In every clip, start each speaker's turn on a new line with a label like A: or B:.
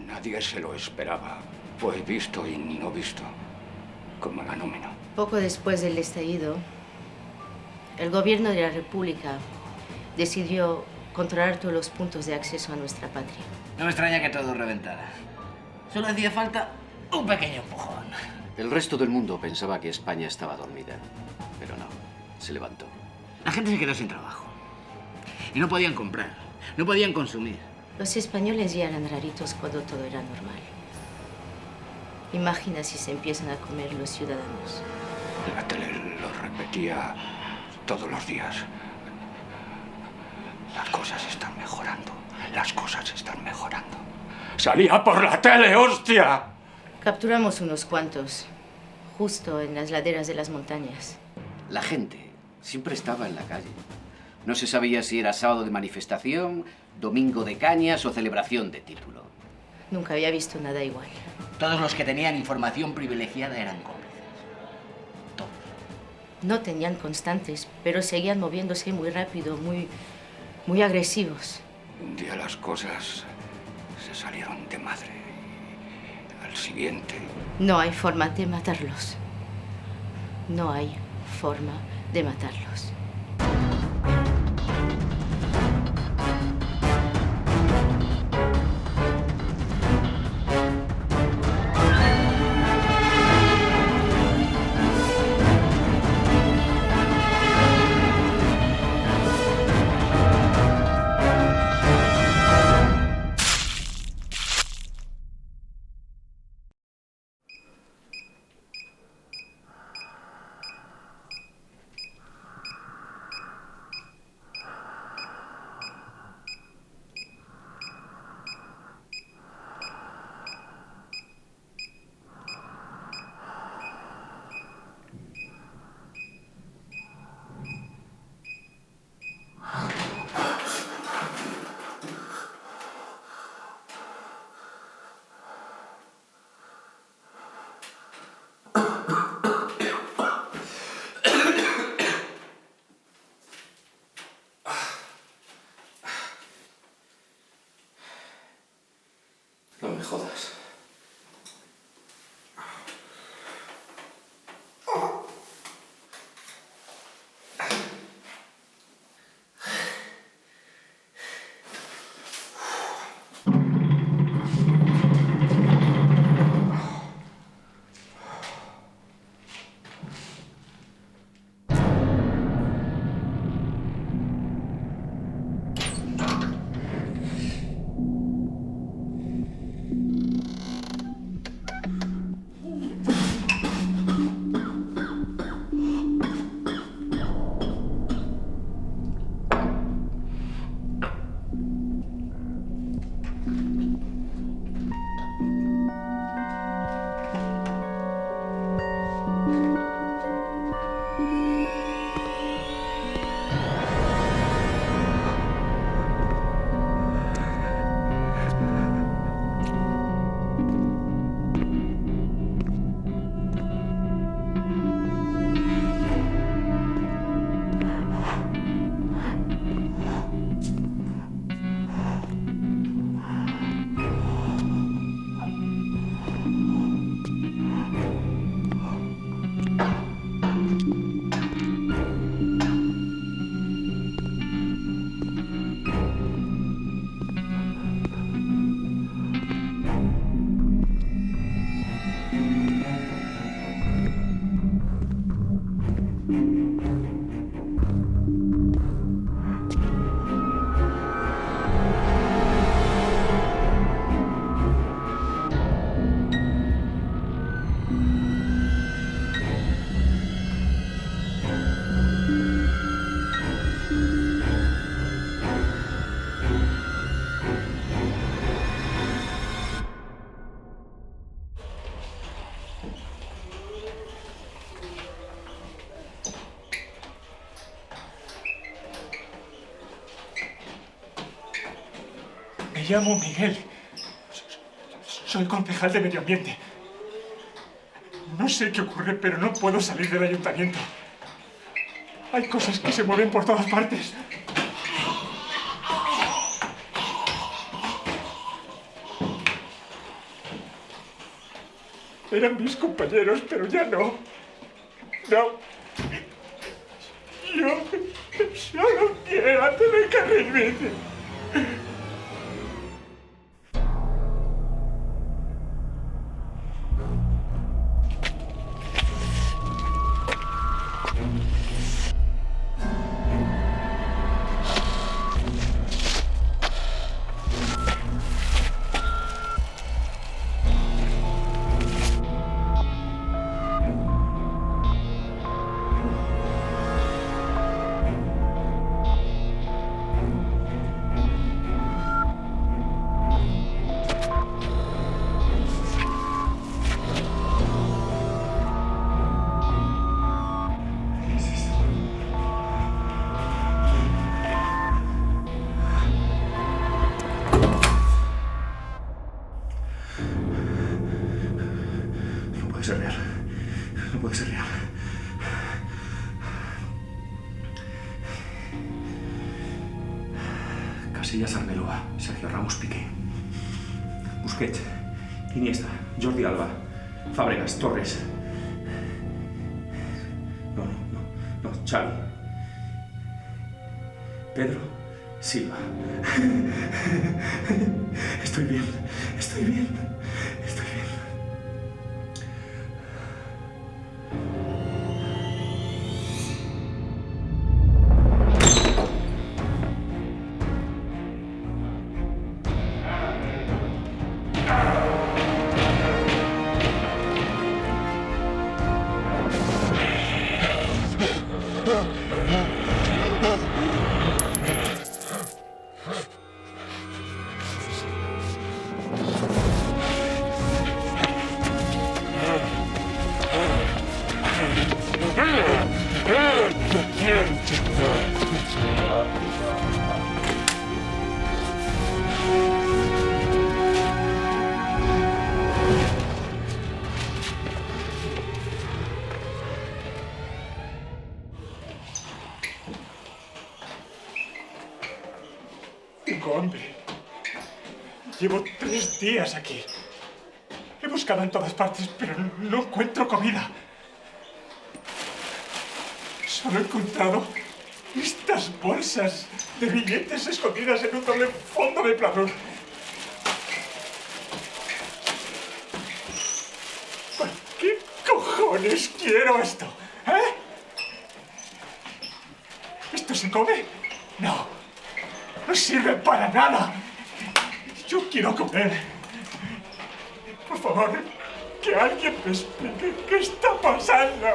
A: Nadie se lo esperaba. Fue visto y no visto, como la nómina.
B: Poco después del estallido, el gobierno de la República decidió controlar todos los puntos de acceso a nuestra patria.
C: No me extraña que todo reventara. Solo hacía falta un pequeño empujón.
D: El resto del mundo pensaba que España estaba dormida, pero no, se levantó.
C: La gente se quedó sin trabajo. Y no podían comprar, no podían consumir.
B: Los españoles ya eran raritos cuando todo era normal. Imagina si se empiezan a comer los ciudadanos.
A: La tele lo repetía todos los días. Las cosas están mejorando. Las cosas están mejorando. ¡Salía por la tele, hostia!
B: Capturamos unos cuantos, justo en las laderas de las montañas.
D: La gente siempre estaba en la calle. No se sabía si era sábado de manifestación, domingo de cañas o celebración de título.
B: Nunca había visto nada igual.
C: Todos los que tenían información privilegiada eran cómplices. Todos.
B: No tenían constantes, pero seguían moviéndose muy rápido, muy agresivos.
A: Un día las cosas se salieron de madre. Al siguiente...
B: No hay forma de matarlos. No hay forma de matarlos.
D: No me jodas.
E: Me llamo Miguel. Soy concejal de Medio Ambiente. No sé qué ocurre, pero no puedo salir del ayuntamiento. Hay cosas que se mueven por todas partes. Eran mis compañeros, pero ya no. No. Yo solo quiero hacer el carril bici.
F: No puede ser real. No puede ser real. Casillas, Arbeloa, Sergio Ramos, Piqué, Busquets, Iniesta, Jordi Alba, Fábregas, Torres. No, Xavi. Pedro Silva. Estoy bien.
E: Tengo hambre. Llevo 3 días aquí. He buscado en todas partes, pero no encuentro comida. Solo he encontrado estas bolsas de billetes escondidas en un doble fondo de pladur. ¿Por qué cojones quiero esto? ¿Eh? ¿Esto se come? No. No sirve para nada. Yo quiero comer. Por favor, que alguien me explique qué está pasando.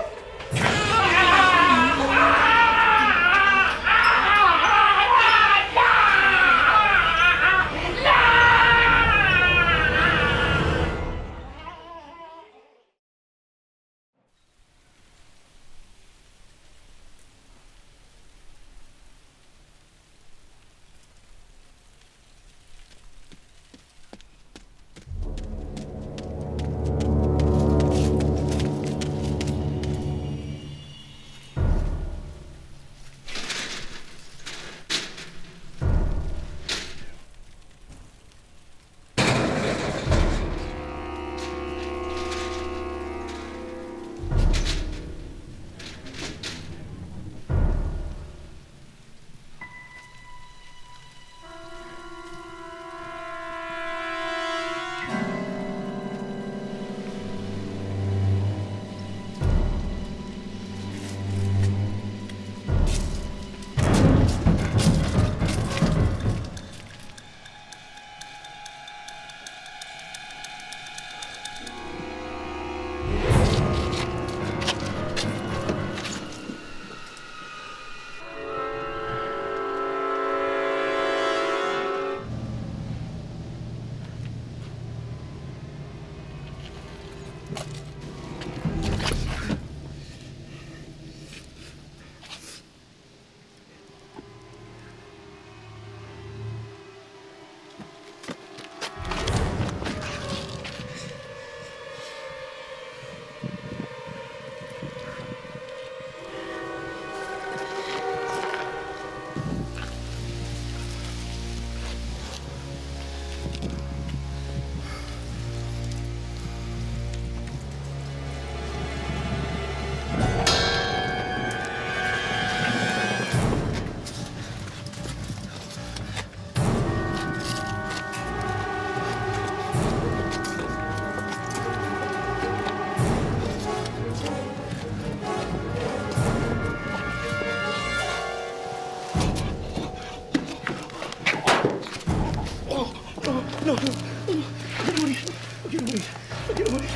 F: No quiero morir. No quiero morir. No quiero morir.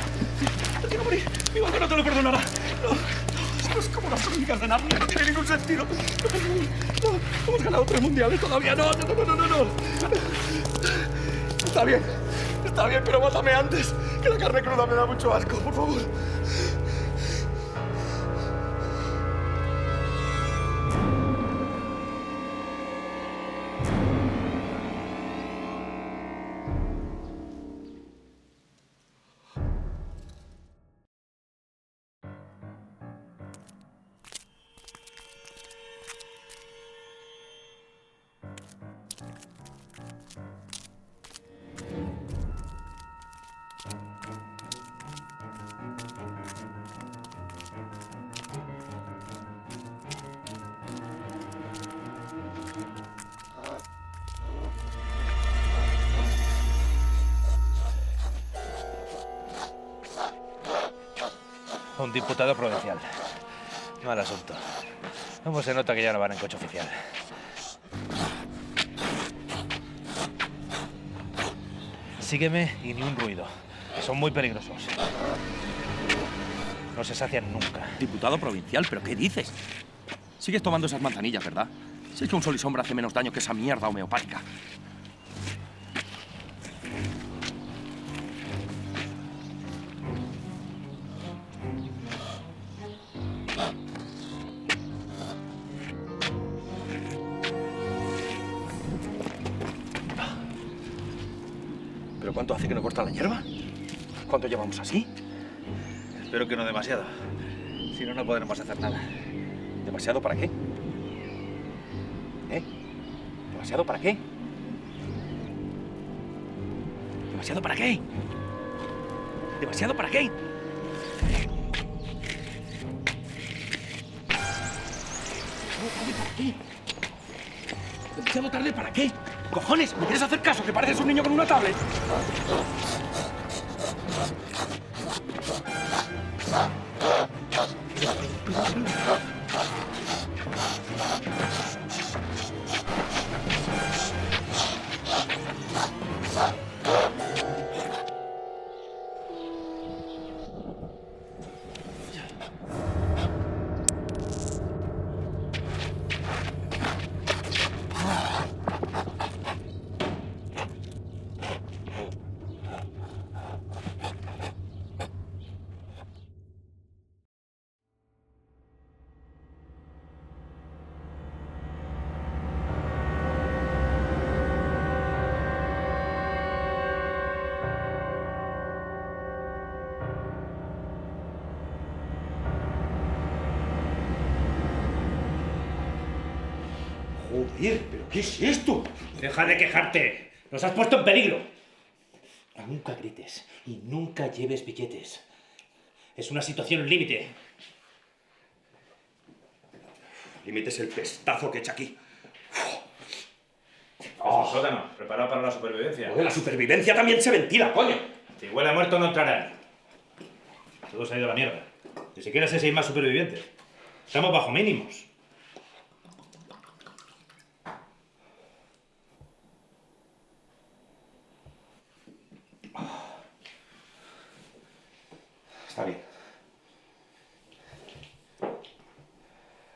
F: No quiero morir. Mi madre no te lo perdonará. No es como las crónicas de Narnia. No tiene ningún sentido. No. Hemos ganado 3 mundiales todavía. No. Está bien, pero mátame antes. Que la carne cruda me da mucho asco, por favor.
G: Un diputado provincial. Mal asunto. ¿Cómo se nota que ya no van en coche oficial? Sígueme y ni un ruido. Son muy peligrosos. No se sacian nunca.
H: Diputado provincial, ¿pero qué dices? Sigues tomando esas manzanillas, ¿verdad? Si es que un sol y sombra hace menos daño que esa mierda homeopática. ¿Pero cuánto hace que no corta la hierba? ¿Cuánto llevamos así?
G: Espero que no demasiado. Si no, no podremos hacer nada.
H: ¿Demasiado para qué? ¿Demasiado para qué? ¿Demasiado para qué? ¿Demasiado para qué? ¿Para qué? ¿Demasiado tarde para qué? ¡Cojones! ¿Me quieres hacer caso? Que pareces un niño con una tablet. Joder, ¿pero qué es esto?
G: ¡Deja de quejarte! ¡Nos has puesto en peligro! Nunca grites y nunca lleves billetes. Es una situación límite.
H: Límite es el pestazo que echa aquí.
G: Sótano, preparado para la supervivencia.
H: Joder, la supervivencia también se ventila, coño.
G: Si huele a muerto no entrarán. Todo se ha ido a la mierda. Ni siquiera sé si hay más supervivientes. Estamos bajo mínimos.
H: Está bien.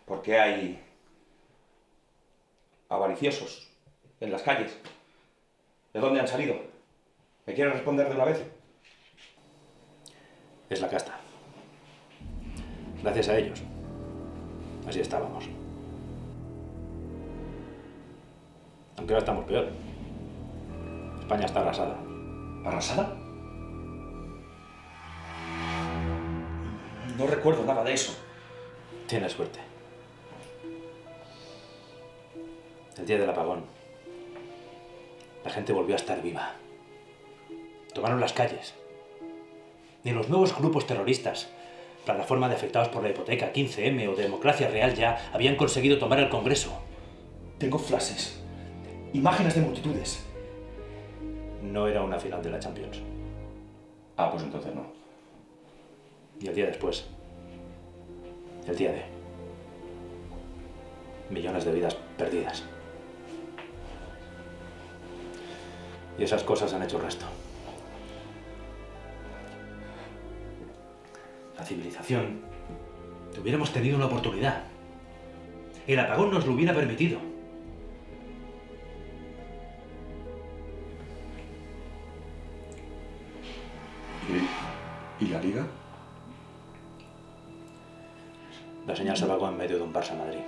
H: ¿Por qué hay avariciosos en las calles? ¿De dónde han salido? ¿Me quieres responder de una vez?
G: Es la casta. Gracias a ellos. Así estábamos. Aunque ahora estamos peor. España está arrasada.
H: ¿Arrasada? No recuerdo nada de eso.
G: Tienes suerte. El día del apagón, la gente volvió a estar viva. Tomaron las calles. Ni los nuevos grupos terroristas, Plataforma de Afectados por la Hipoteca, 15M o Democracia Real ya habían conseguido tomar el Congreso.
H: Tengo flashes, imágenes de multitudes.
G: No era una final de la Champions.
H: Ah, pues entonces no.
G: Y el día después, el día de millones de vidas perdidas. Y esas cosas han hecho el resto. La civilización, hubiéramos tenido una oportunidad. El apagón nos lo hubiera permitido.
E: ¿Y la Liga?
G: La señal se apagó en medio de un Barça-Madrid.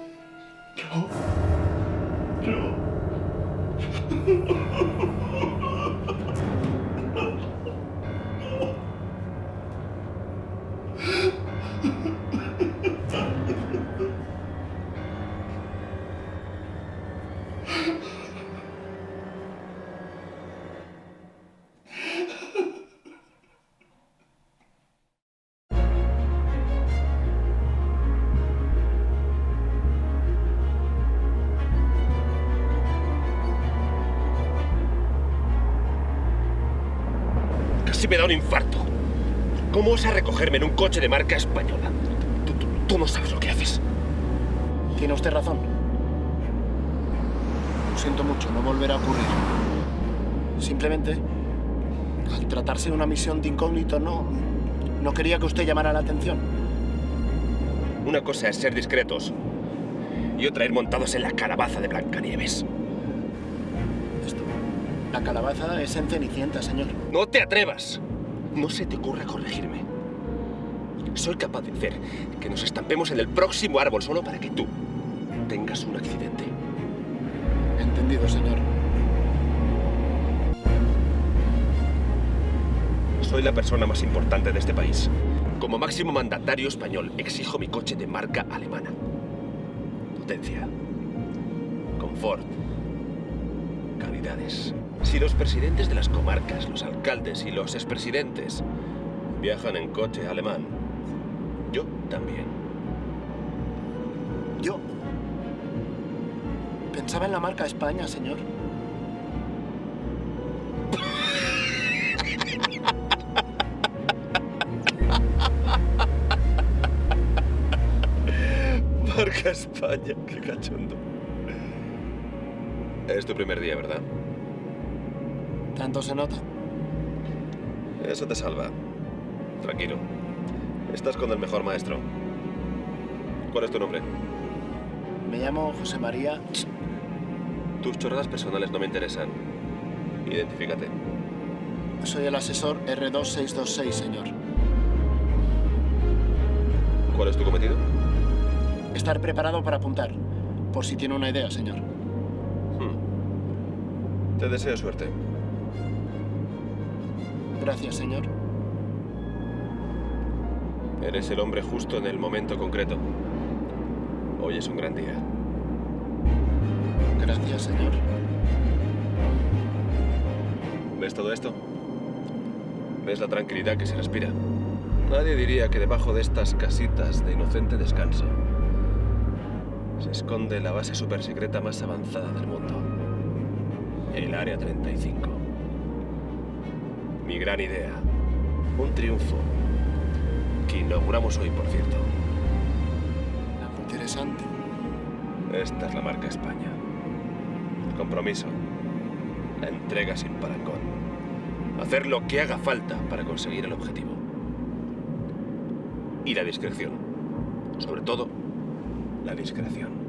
H: Casi me da un infarto. ¿Cómo vas a recogerme en un coche de marca española? Tú no sabes lo que haces.
I: Tiene usted razón. Lo siento mucho, no volverá a ocurrir. Simplemente, al tratarse de una misión de incógnito, no quería que usted llamara la atención.
H: Una cosa es ser discretos y otra ir montados en la calabaza de Blancanieves.
I: La calabaza es en Cenicienta, señor.
H: ¡No te atrevas! No se te ocurra corregirme. Soy capaz de hacer que nos estampemos en el próximo árbol solo para que tú tengas un accidente.
I: Entendido, señor.
H: Soy la persona más importante de este país. Como máximo mandatario español, exijo mi coche de marca alemana. Potencia. Confort. Calidades. Si los presidentes de las comarcas, los alcaldes y los expresidentes viajan en coche alemán, yo también.
I: Yo pensaba en la marca España, señor.
H: Marca España, qué cachondo. Es tu primer día, ¿verdad?
I: ¿Tanto se nota?
H: Eso te salva. Tranquilo. Estás con el mejor maestro. ¿Cuál es tu nombre?
I: Me llamo José María.
H: Tus chorradas personales no me interesan. Identifícate.
I: Soy el asesor R2626, señor.
H: ¿Cuál es tu cometido?
I: Estar preparado para apuntar, por si tiene una idea, señor.
H: Te deseo suerte.
I: Gracias, señor.
H: Eres el hombre justo en el momento concreto. Hoy es un gran día.
I: Gracias, señor.
H: ¿Ves todo esto? ¿Ves la tranquilidad que se respira? Nadie diría que debajo de estas casitas de inocente descanso se esconde la base supersecreta más avanzada del mundo. El Área 35. Mi gran idea. Un triunfo. Que inauguramos hoy, por cierto.
I: Interesante.
H: Esta es la marca España. El compromiso. La entrega sin parangón. Hacer lo que haga falta para conseguir el objetivo. Y la discreción. Sobre todo, la discreción.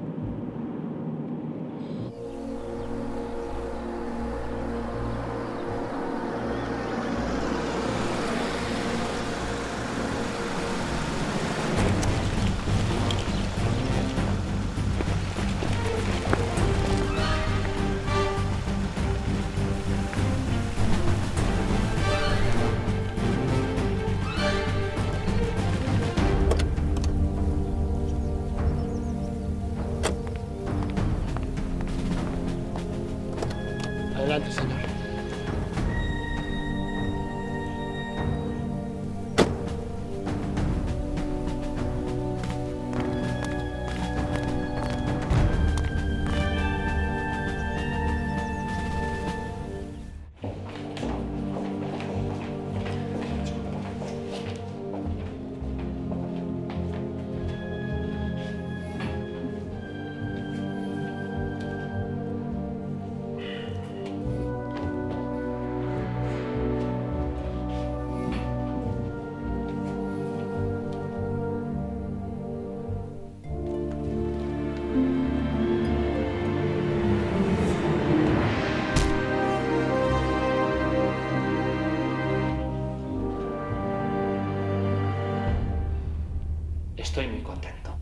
J: Estoy muy contento.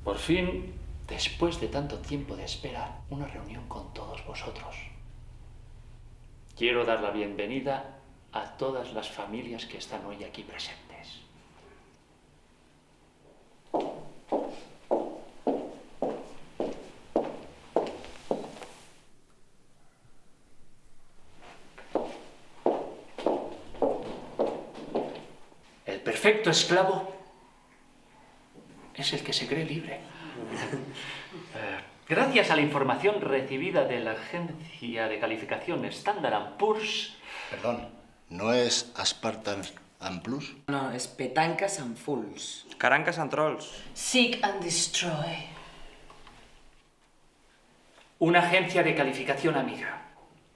J: Por fin, después de tanto tiempo de espera, una reunión con todos vosotros. Quiero dar la bienvenida a todas las familias que están hoy aquí presentes. El perfecto esclavo es el que se cree libre. Gracias a la información recibida de la agencia de calificación Standard & Poor's...
I: Perdón, ¿no es Aspartans and Plus?
K: No, es Petancas and Fools.
L: Carancas and Trolls.
K: Seek and Destroy.
J: Una agencia de calificación amiga,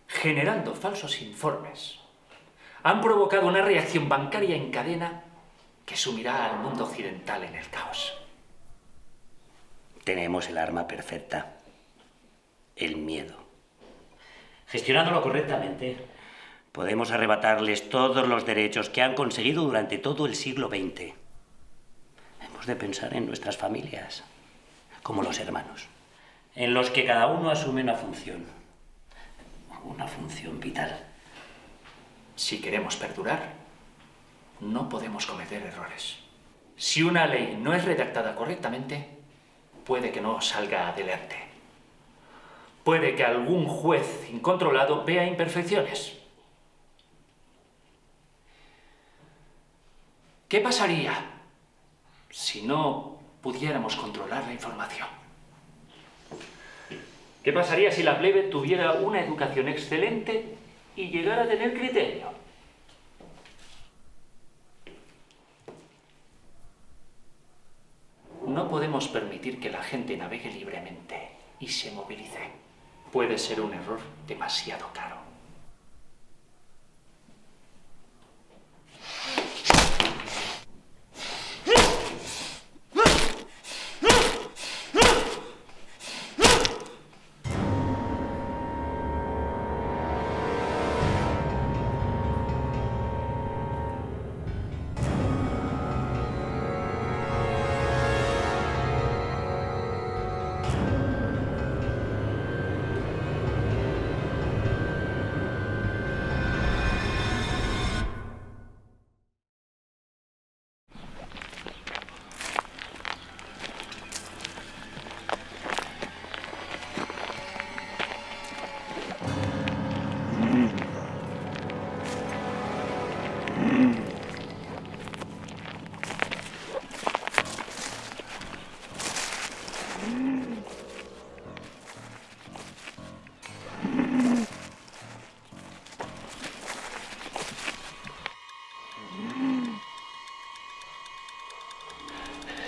J: generando falsos informes, han provocado una reacción bancaria en cadena que sumirá al mundo occidental en el caos.
C: Tenemos el arma perfecta. El miedo.
M: Gestionándolo correctamente,
C: podemos arrebatarles todos los derechos que han conseguido durante todo el siglo XX. Hemos de pensar en nuestras familias, como los hermanos,
M: en los que cada uno asume una función vital.
J: Si queremos perdurar, no podemos cometer errores. Si una ley no es redactada correctamente, puede que no salga adelante. Puede que algún juez incontrolado vea imperfecciones. ¿Qué pasaría si no pudiéramos controlar la información? ¿Qué pasaría si la plebe tuviera una educación excelente y llegara a tener criterio? No podemos permitir que la gente navegue libremente y se movilice. Puede ser un error demasiado caro.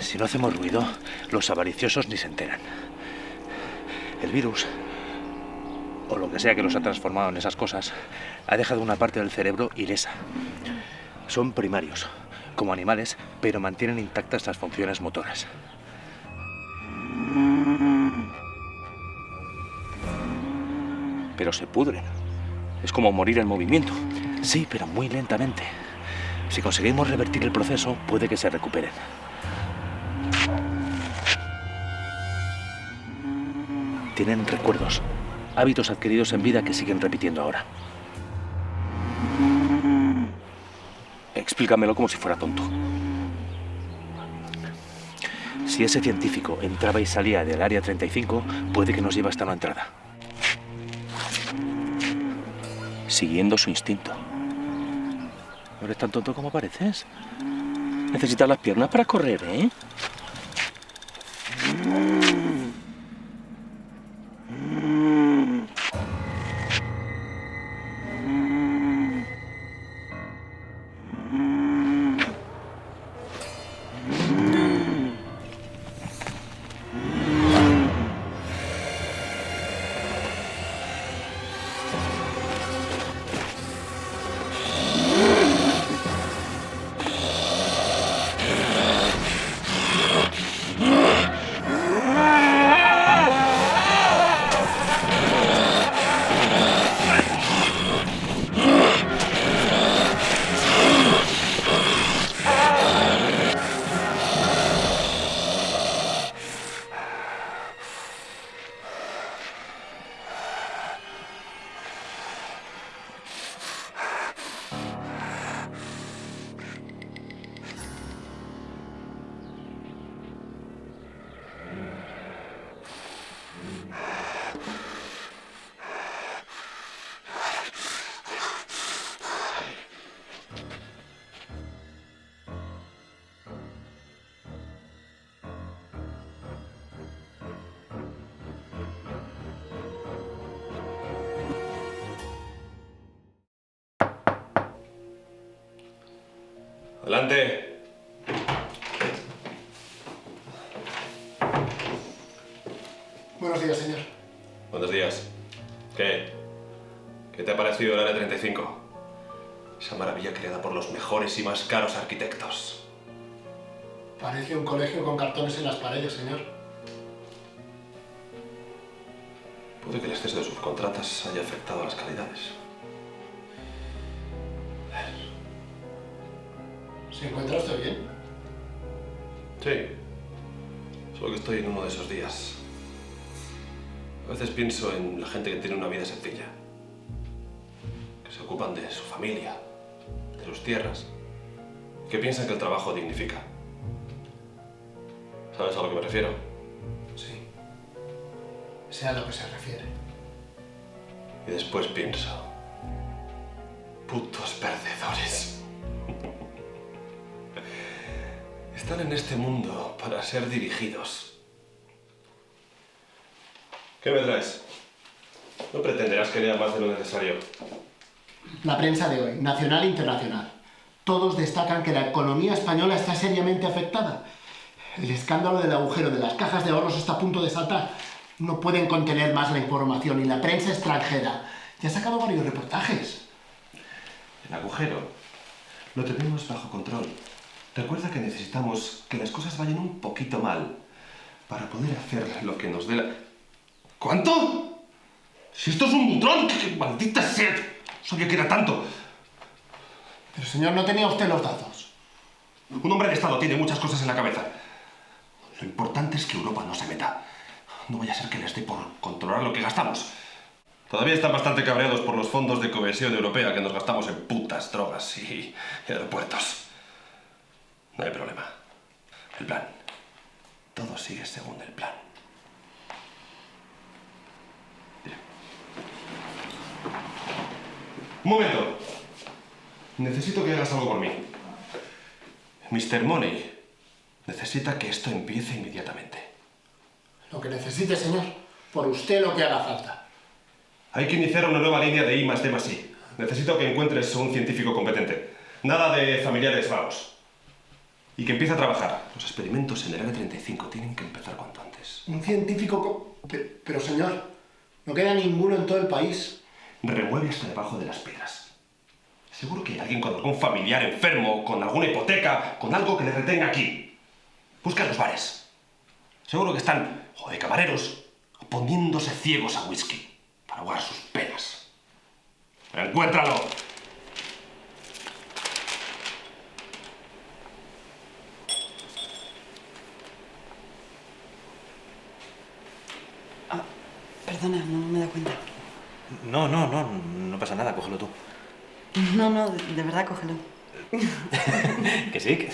G: Si no hacemos ruido, los avariciosos ni se enteran. El virus, o lo que sea que los ha transformado en esas cosas, ha dejado una parte del cerebro ilesa. Son primarios, como animales, pero mantienen intactas las funciones motoras. Pero se pudren. Es como morir en movimiento. Sí, pero muy lentamente. Si conseguimos revertir el proceso, puede que se recuperen. Tienen recuerdos, hábitos adquiridos en vida que siguen repitiendo ahora. Explícamelo como si fuera tonto. Si ese científico entraba y salía del área 35, puede que nos lleve hasta una entrada. Siguiendo su instinto. ¿No eres tan tonto como pareces? Necesitas las piernas para correr, ¿eh?
H: Adelante.
I: Buenos días, señor.
H: Buenos días. ¿Qué? ¿Qué te ha parecido el Área 35? Esa maravilla creada por los mejores y más caros arquitectos.
I: Parece un colegio con cartones en las paredes, señor.
H: Puede que el exceso de subcontratas haya afectado a las calidades.
I: ¿Se encuentra usted bien?
H: Sí. Solo que estoy en uno de esos días. A veces pienso en la gente que tiene una vida sencilla. Que se ocupan de su familia, de sus tierras. Que piensan que el trabajo dignifica. ¿Sabes a lo que me refiero?
I: Sí. Sé a lo que se refiere.
H: Y después pienso... putos perdedores. Están en este mundo para ser dirigidos. ¿Qué me traes? No pretenderás que lea más de lo necesario.
I: La prensa de hoy, nacional e internacional. Todos destacan que la economía española está seriamente afectada. El escándalo del agujero de las cajas de ahorros está a punto de saltar. No pueden contener más la información y la prensa extranjera ya ha sacado varios reportajes.
H: El agujero lo tenemos bajo control. Recuerda que necesitamos que las cosas vayan un poquito mal para poder hacer lo que nos dé la... ¿Cuánto? Si esto es un butrón, ¡qué maldita sea! No sabía que era tanto.
I: Pero señor, ¿no tenía usted los datos?
H: Un hombre de Estado tiene muchas cosas en la cabeza. Lo importante es que Europa no se meta. No vaya a ser que les dé por controlar lo que gastamos. Todavía están bastante cabreados por los fondos de cohesión europea que nos gastamos en putas, drogas y aeropuertos. No hay problema. El plan. Todo sigue según el plan. Mira. Un momento. Necesito que hagas algo por mí. Mr. Money necesita que esto empiece inmediatamente.
I: Lo que necesite, señor. Por usted lo que haga falta.
H: Hay que iniciar una nueva línea de I+D+I. Necesito que encuentres un científico competente. Nada de familiares vagos. Y que empiece a trabajar. Los experimentos en el Área 35 tienen que empezar cuanto antes.
I: Un científico... Pero, señor, no queda ninguno en todo el país.
H: Remueve hasta debajo de las piedras. Seguro que hay alguien con algún familiar enfermo, con alguna hipoteca, con algo que le retenga aquí. Busca en los bares. Seguro que están, o de camareros, o poniéndose ciegos a whisky para ahogar sus penas. ¡Encuéntralo!
L: Perdona, no me he dado cuenta.
G: No pasa nada, cógelo tú.
L: No, de verdad, cógelo.
G: Que sí.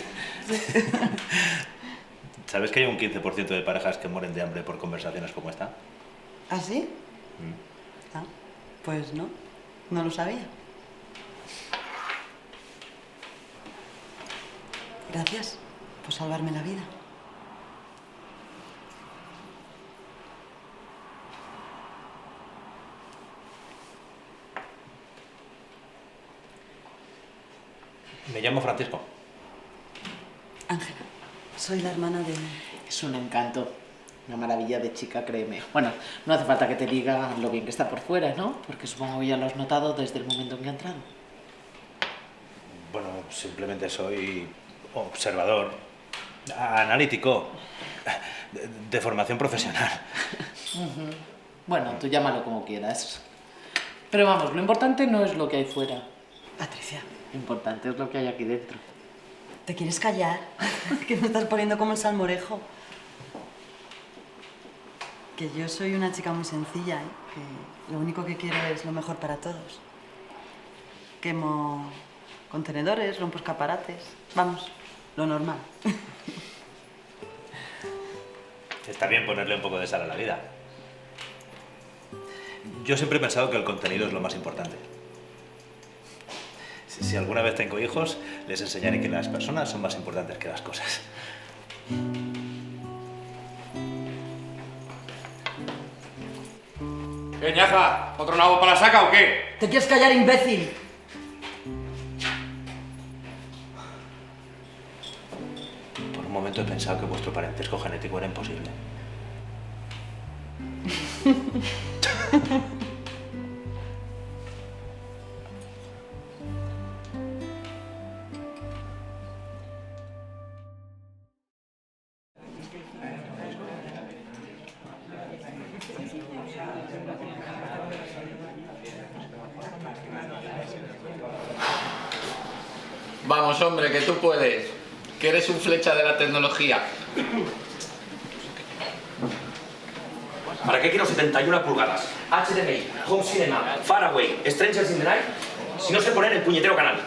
G: ¿Sabes que hay un 15% de parejas que mueren de hambre por conversaciones como esta?
L: ¿Ah, sí? Ah, pues no lo sabía. Gracias por salvarme la vida.
G: Me llamo Francisco.
L: Ángela, soy la hermana de...
K: Es un encanto. Una maravilla de chica, créeme. Bueno, no hace falta que te diga lo bien que está por fuera, ¿no? Porque supongo que ya lo has notado desde el momento en que ha entrado.
G: Bueno, simplemente soy observador, analítico, de formación profesional.
K: Bueno, tú llámalo como quieras. Pero vamos, lo importante no es lo que hay fuera.
L: Patricia.
K: Lo importante es lo que hay aquí dentro.
L: ¿Te quieres callar? Que me estás poniendo como el salmorejo. Que yo soy una chica muy sencilla, ¿eh? Que lo único que quiero es lo mejor para todos. Quemo contenedores, rompo escaparates. Vamos, lo normal.
G: Está bien ponerle un poco de sal a la vida. Yo siempre he pensado que el contenido es lo más importante. Si alguna vez tengo hijos, les enseñaré que las personas son más importantes que las cosas.
A: ¿Qué, ñaja? ¿Otro nabo para la saca o qué?
L: ¿Te quieres callar, imbécil?
G: momento he pensado que vuestro parentesco genético era imposible.
N: Vamos, hombre, que tú puedes. Que eres un flecha de la tecnología.
O: ¿Para qué quiero 71 pulgadas? HDMI, Home Cinema, Faraway, Strangers in the Night, si no sé poner el puñetero canal.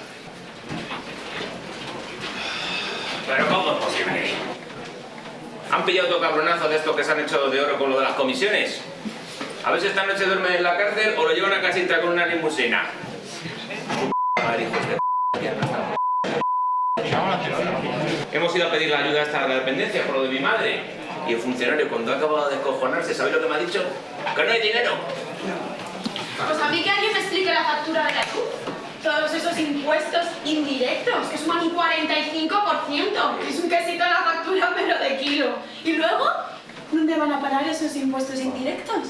N: ¿Pero cómo es posible? ¿Han pillado otro cabronazo de estos que se han hecho de oro con lo de las comisiones? A ver si esta noche duermen en la cárcel o lo llevan a casita con una limusina. Madre, hijos de... Hemos ido a pedir la ayuda esta de la dependencia por lo de mi madre. Y el funcionario, cuando ha acabado de descojonarse, ¿sabéis lo que me ha dicho? ¡Que no hay dinero!
P: Pues a mí que alguien me explique la factura de la luz. Todos esos impuestos indirectos, que suman un 45%, que es un quesito en la factura, pero de kilo. Y luego, ¿dónde van a parar esos impuestos indirectos?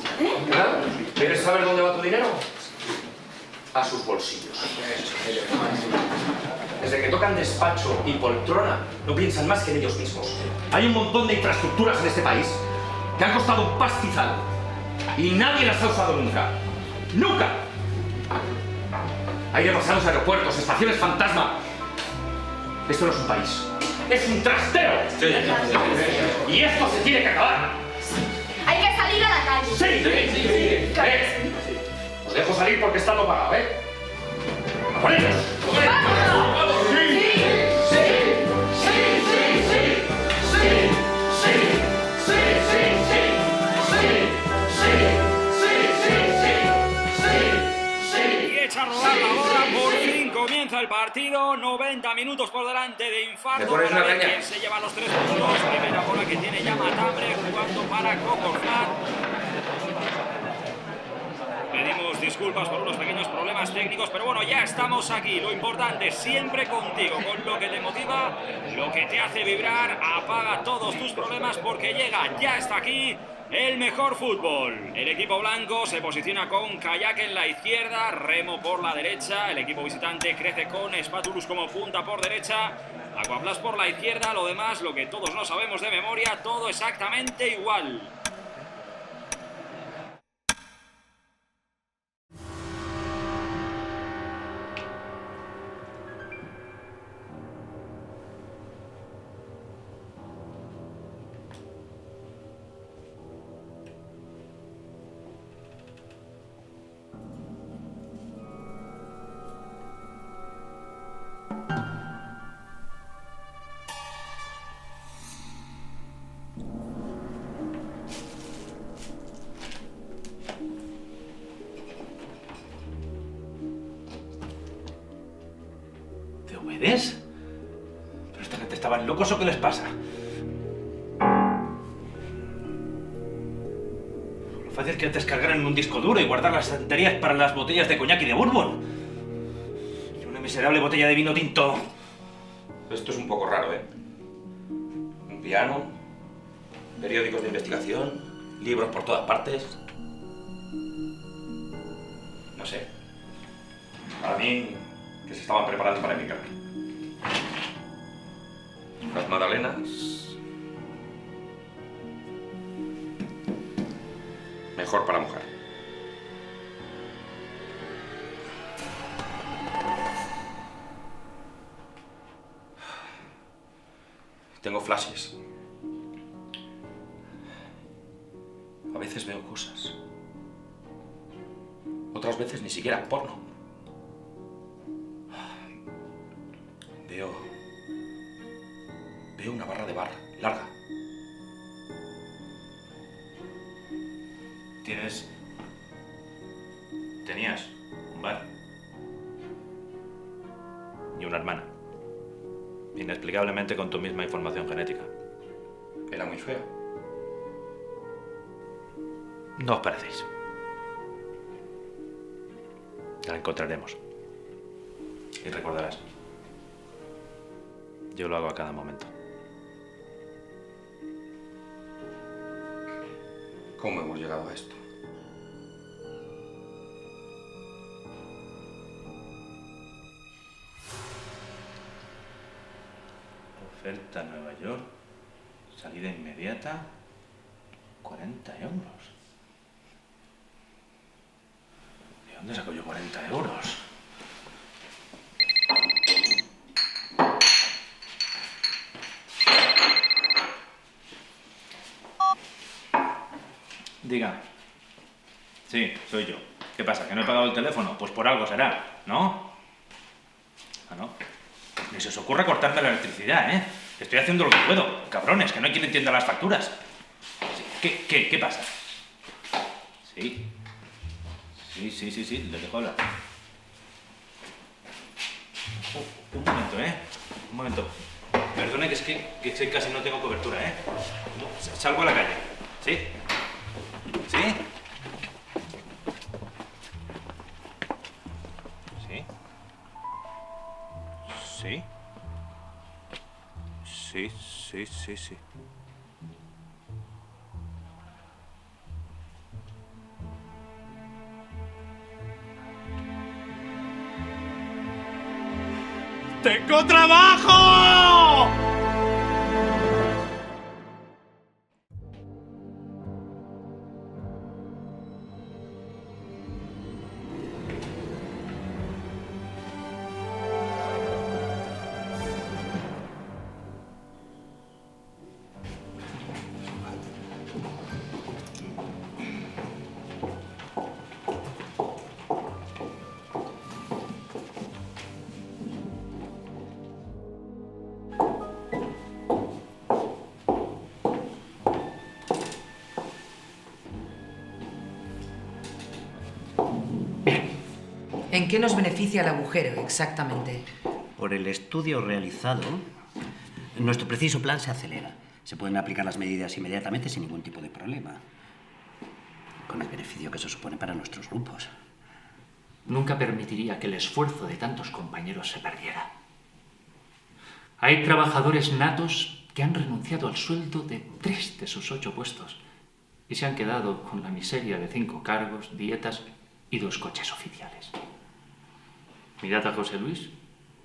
O: Claro. ¿Quieres saber dónde va tu dinero? A sus bolsillos. Desde que tocan despacho y poltrona, no piensan más que en ellos mismos. Hay un montón de infraestructuras en este país que han costado un pastizal y nadie las ha usado nunca. ¡Nunca! Hay demasiados aeropuertos, estaciones fantasma. Esto no es un país, es un trastero. Sí. Y esto se tiene que acabar.
P: Hay que salir a la calle.
O: Sí. Os dejo salir porque está todo pagado, ¿eh? ¡A por ellos! ¡Vamos!
Q: Y echa a rodar la bola, por fin comienza el partido, 90 minutos por delante de infarto. Para ver quién se lleva los 3 puntos. Primera bola que tiene ya Matambre jugando para Cocorfat. Pedimos disculpas por unos pequeños problemas técnicos, pero bueno, ya estamos aquí. Lo importante, siempre contigo, con lo que te motiva, lo que te hace vibrar. Apaga todos tus problemas porque llega, ya está aquí, el mejor fútbol. El equipo blanco se posiciona con Kayak en la izquierda, Remo por la derecha. El equipo visitante crece con Spatulus como punta por derecha, Aquaplas por la izquierda. Lo demás, lo que todos no sabemos de memoria, todo exactamente igual.
G: ¿Ves? ¿Pero esta gente estaban locos o qué les pasa? Lo fácil que es descargar en un disco duro y guardar las estanterías para las botellas de coñac y de bourbon. Y una miserable botella de vino tinto.
O: Esto es un poco raro, ¿eh? Un piano, periódicos de investigación, libros por todas partes. No sé. Para mí, que se estaban preparando para emigrar. Las magdalenas... mejor para mojar. Tengo flashes. A veces veo cosas. Otras veces ni siquiera porno. Veo una barra de bar, larga.
G: Tenías un bar. Y una hermana. Inexplicablemente con tu misma información genética.
O: Era muy fea.
G: No os parecéis. La encontraremos. Y recordarás. Yo lo hago a cada momento.
H: ¿Cómo hemos llegado a esto?
G: Oferta a Nueva York. Salida inmediata. 40 euros. ¿De dónde saco yo 40 euros? Dígame. Sí, soy yo. ¿Qué pasa? ¿Que no he pagado el teléfono? Pues por algo será, ¿no? Ah, no. Ni se os ocurra cortarme la electricidad, ¿eh? Estoy haciendo lo que puedo. Cabrones, que no hay quien entienda las facturas. ¿Qué pasa? Sí. Sí, le dejo hablar. Un momento, ¿eh? Un momento. Perdone, que es que casi no tengo cobertura, ¿eh? Salgo a la calle. ¿Sí? ¿Sí? ¿Sí? ¿Sí? Sí.
F: ¡Tengo trabajo!
R: ¿En qué nos beneficia el agujero exactamente?
C: Por el estudio realizado, nuestro preciso plan se acelera. Se pueden aplicar las medidas inmediatamente sin ningún tipo de problema. Con el beneficio que eso supone para nuestros grupos.
J: Nunca permitiría que el esfuerzo de tantos compañeros se perdiera. Hay trabajadores natos que han renunciado al sueldo de 3 de sus 8 puestos y se han quedado con la miseria de 5 cargos, dietas y 2 coches oficiales. Mirad a José Luis,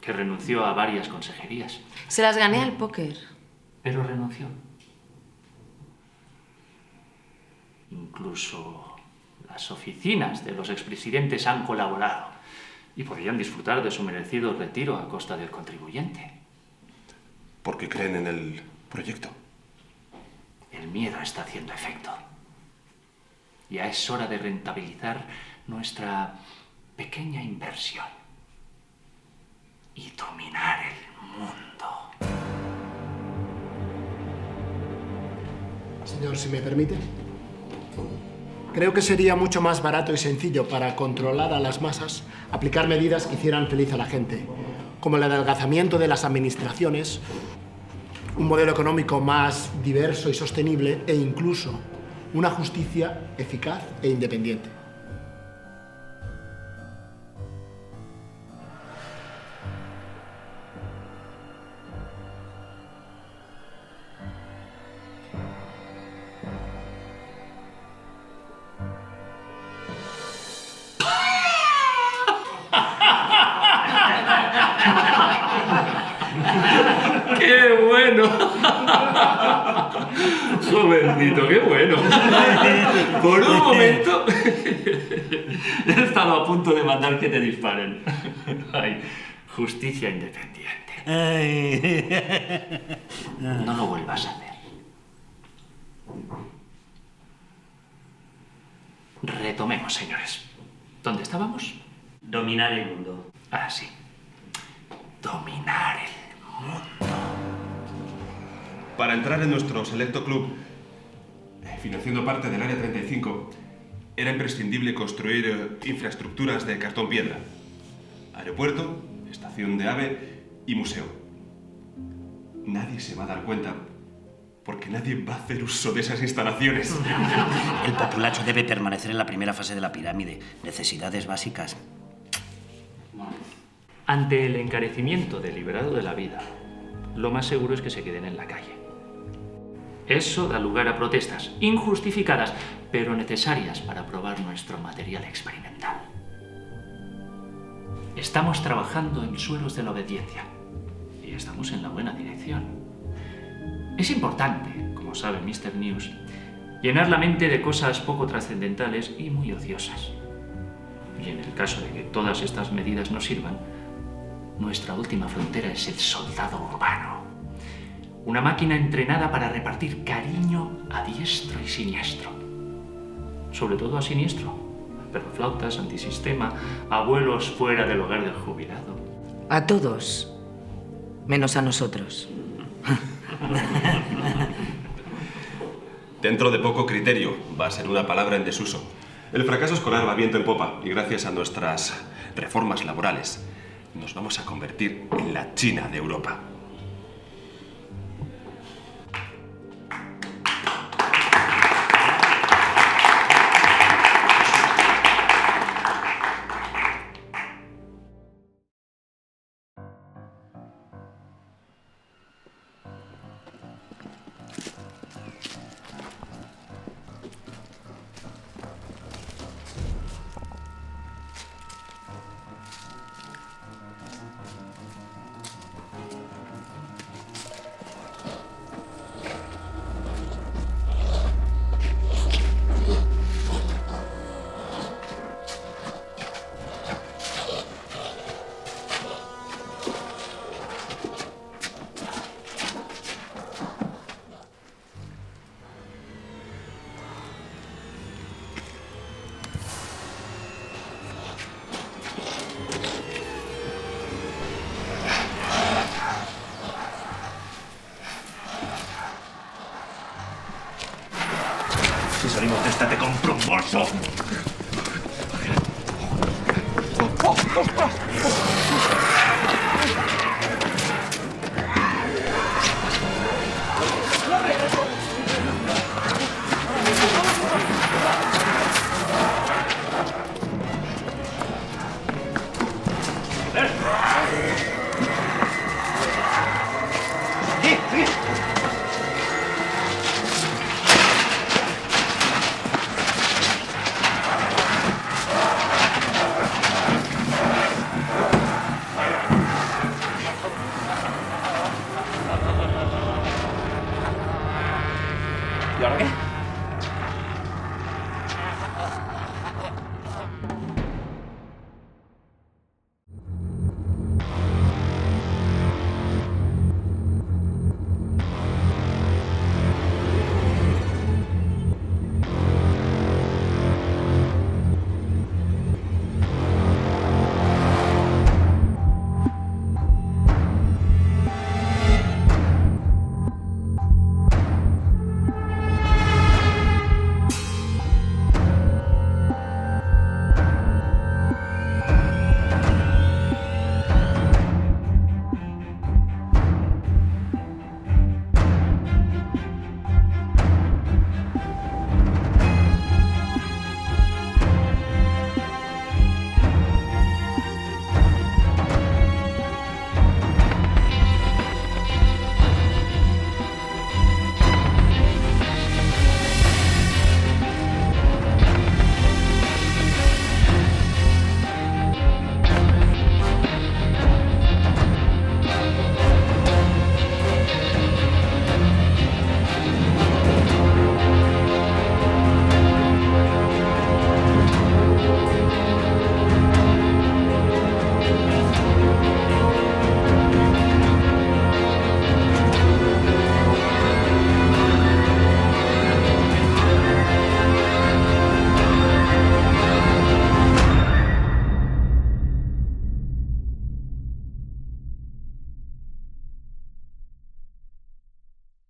J: que renunció a varias consejerías.
B: Se las gané al póker.
J: Pero renunció. Incluso las oficinas de los expresidentes han colaborado y podrían disfrutar de su merecido retiro a costa del contribuyente.
H: Porque creen en el proyecto.
J: El miedo está haciendo efecto. Ya es hora de rentabilizar nuestra pequeña inversión y dominar el mundo.
I: Señor, si me permite. Creo que sería mucho más barato y sencillo para controlar a las masas aplicar medidas que hicieran feliz a la gente, como el adelgazamiento de las administraciones, un modelo económico más diverso y sostenible e incluso una justicia eficaz e independiente.
J: ¡Qué bueno! Jovencito, qué bueno. Por un momento he estado a punto de mandar que te disparen. Ay, justicia independiente. No lo vuelvas a hacer. Retomemos, señores. ¿Dónde estábamos?
C: Dominar el mundo.
J: Ah, sí. Dominar el mundo.
H: Para entrar en nuestro selecto club, financiando parte del Área 35, era imprescindible construir infraestructuras de cartón piedra. Aeropuerto, estación de AVE y museo. Nadie se va a dar cuenta, porque nadie va a hacer uso de esas instalaciones.
C: El populacho debe permanecer en la primera fase de la pirámide. Necesidades básicas.
J: Ante el encarecimiento deliberado de la vida, lo más seguro es que se queden en la calle. Eso da lugar a protestas injustificadas, pero necesarias para probar nuestro material experimental. Estamos trabajando en suelos de la obediencia y estamos en la buena dirección. Es importante, como sabe Mr. News, llenar la mente de cosas poco trascendentales y muy ociosas. Y en el caso de que todas estas medidas no sirvan, nuestra última frontera es el soldado urbano. Una máquina entrenada para repartir cariño a diestro y siniestro. Sobre todo a siniestro. Perroflautas, antisistema, abuelos fuera del hogar del jubilado.
R: A todos, menos a nosotros.
H: Dentro de poco, criterio va a ser una palabra en desuso. El fracaso escolar va viento en popa y gracias a nuestras reformas laborales nos vamos a convertir en la China de Europa.
F: Si salimos de esta te compro un bolso.